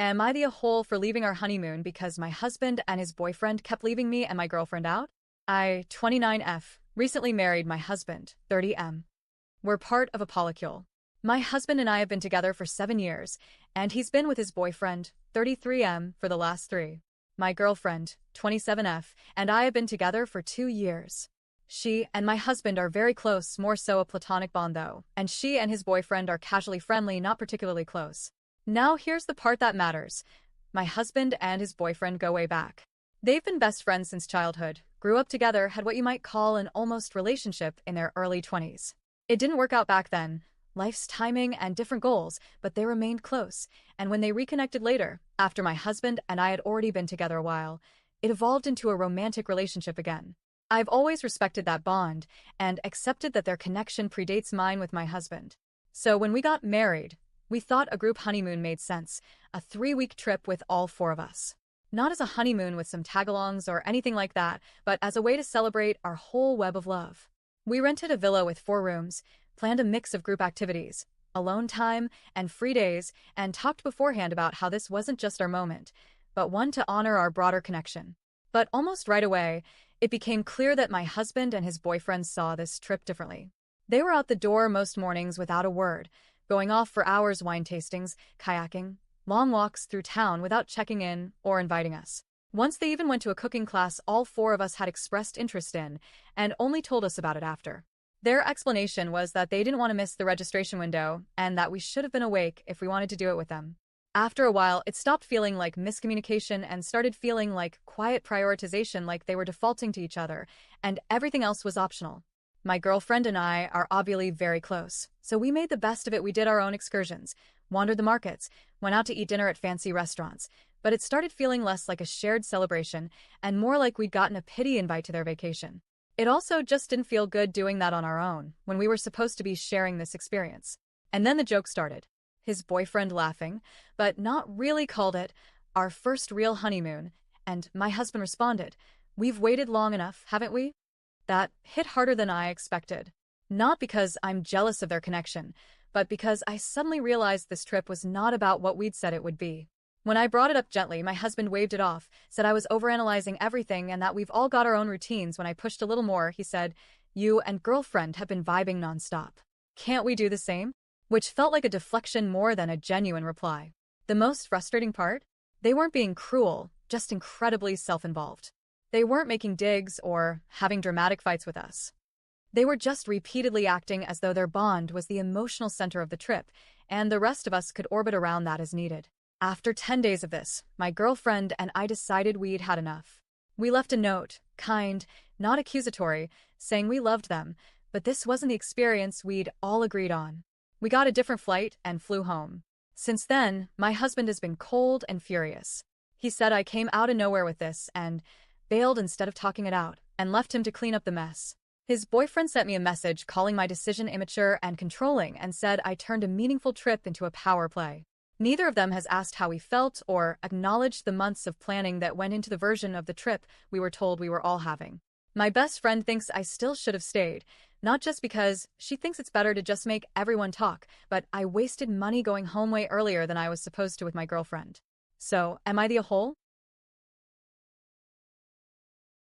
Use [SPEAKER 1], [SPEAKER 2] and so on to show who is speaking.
[SPEAKER 1] Am I the a-hole for leaving our honeymoon because my husband and his boyfriend kept leaving me and my girlfriend out? I, 29F, recently married my husband, 30M. We're part of a polycule. My husband and I have been together for 7 years, and he's been with his boyfriend, 33M, for the last 3. My girlfriend, 27F, and I have been together for 2 years. She and my husband are very close, more so a platonic bond though, and she and his boyfriend are casually friendly, not particularly close. Now here's the part that matters. My husband and his boyfriend go way back. They've been best friends since childhood, grew up together, had what you might call an almost relationship in their early 20s. It didn't work out back then, life's timing and different goals, but they remained close, and when they reconnected later, after my husband and I had already been together a while, it evolved into a romantic relationship again. I've always respected that bond, and accepted that their connection predates mine with my husband. So when we got married, we thought a group honeymoon made sense, a 3-week trip with all 4 of us. Not as a honeymoon with some tagalongs or anything like that, but as a way to celebrate our whole web of love. We rented a villa with 4 rooms, planned a mix of group activities, alone time, and free days, and talked beforehand about how this wasn't just our moment, but one to honor our broader connection. But almost right away, it became clear that my husband and his boyfriend saw this trip differently. They were out the door most mornings without a word, going off for hours wine tastings, kayaking, long walks through town without checking in or inviting us. Once they even went to a cooking class all 4 of us had expressed interest in, and only told us about it after. Their explanation was that they didn't want to miss the registration window, and that we should have been awake if we wanted to do it with them. After a while, it stopped feeling like miscommunication and started feeling like quiet prioritization, like they were defaulting to each other, and everything else was optional. My girlfriend and I are obviously very close, so we made the best of it. We did our own excursions, wandered the markets, went out to eat dinner at fancy restaurants, but it started feeling less like a shared celebration and more like we'd gotten a pity invite to their vacation. It also just didn't feel good doing that on our own when we were supposed to be sharing this experience. And then the joke started. His boyfriend laughing, but not really, called it our first real honeymoon, and my husband responded, "We've waited long enough, haven't we?" That hit harder than I expected. Not because I'm jealous of their connection, but because I suddenly realized this trip was not about what we'd said it would be. When I brought it up gently, my husband waved it off, said I was overanalyzing everything and that we've all got our own routines. When I pushed a little more, he said, "You and girlfriend have been vibing nonstop. Can't we do the same?" Which felt like a deflection more than a genuine reply. The most frustrating part? They weren't being cruel, just incredibly self-involved. They weren't making digs or having dramatic fights with us. They were just repeatedly acting as though their bond was the emotional center of the trip, and the rest of us could orbit around that as needed. After 10 days of this, my girlfriend and I decided we'd had enough. We left a note, kind, not accusatory, saying we loved them, but this wasn't the experience we'd all agreed on. We got a different flight and flew home. Since then, my husband has been cold and furious. He said I came out of nowhere with this and bailed instead of talking it out, and left him to clean up the mess. His boyfriend sent me a message calling my decision immature and controlling and said I turned a meaningful trip into a power play. Neither of them has asked how we felt or acknowledged the months of planning that went into the version of the trip we were told we were all having. My best friend thinks I still should have stayed, not just because she thinks it's better to just make everyone talk, but I wasted money going home way earlier than I was supposed to with my girlfriend. So, am I the a-hole?